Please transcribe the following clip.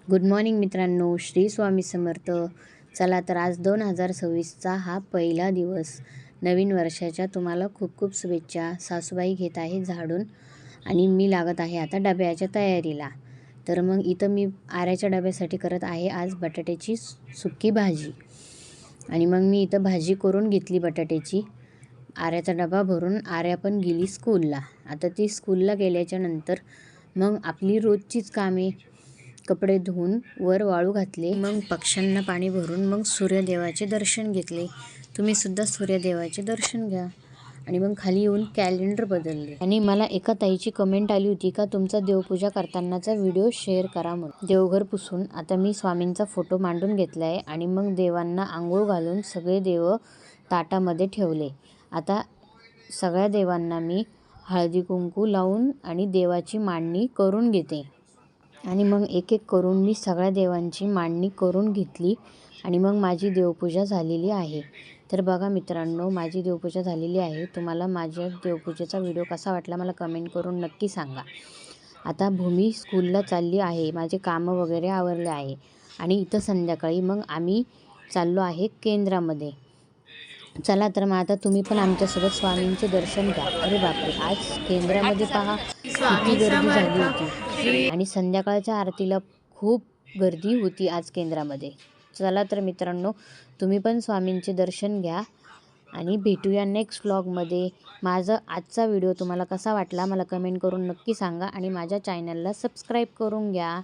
Good morning मित्रांनो, श्री स्वामी समर्थ. चला तर आज 2026चा हा पहिला दिवस. नवीन वर्षाच्या तुम्हाला खूप खूप शुभेच्छा. सासूबाई घेत आहे झाडून आणि मी लागत आहे आता डब्याच्या तयारीला. तर मग इथं मी आऱ्याच्या डब्यासाठी करत आहे आज बटाट्याची सुक्की भाजी. आणि मग मी इथं भाजी करून घेतली बटाट्याची. आऱ्याचा डबा भरून आर्या पण गेली स्कूलला. आता ती स्कूलला गेल्याच्या नंतर मग आपली रोजचीच कामे, कपडे धुवून वर वाळू घातले, मग पक्ष्यांना पाणी भरून मग सूर्यदेवाचे दर्शन घेतले. तुम्ही सुद्धा सूर्यदेवाचे दर्शन घ्या. आणि मग खाली येऊन कॅलेंडर बदलले. आणि मला एका ताईची कमेंट आली होती का तुमचा देवपूजा करतानाचा व्हिडिओ शेअर करा म्हणून. देवघर पुसून आता मी स्वामींचा फोटो मांडून घेतला आहे आणि मग देवांना आंघोळ घालून सगळे देव ताटामध्ये ठेवले. आता सगळ्या देवांना मी हळदी कुंकू लावून आणि देवाची मांडणी करून घेते. आणि मग एक एक करून मी सगळ्या देवांची मांडणी करून घेतली आणि मग माझी देवपूजा झालेली आहे. तर बघा मित्रांनो, माझी देवपूजा झालेली आहे. तुम्हाला माझ्या देवपूजेचा व्हिडिओ कसा वाटला मला कमेंट करून नक्की सांगा. आता भूमी स्कूलला चालली आहे. माझे कामं वगैरे आवरले आहे आणि इथं संध्याकाळी मग आम्ही चाललो आहे केंद्रामध्ये. चला तर मग आता तुम्ही पण आमच्यासोबत स्वामींचे दर्शन घ्या. अरे बापरे, आज केंद्रामध्ये पहा किती गर्दी झाली होती आणि संध्याकाळच्या आरतीला खूप गर्दी होती आज केंद्रामध्ये. चला तर मित्रांनो, तुम्ही पण स्वामींचे दर्शन घ्या आणि भेटूया नेक्स्ट व्लॉगमध्ये. माझा आजचा व्हिडिओ तुम्हाला कसा वाटला मला कमेंट करून नक्की सांगा आणि माझ्या चॅनलला सबस्क्राईब करून घ्या.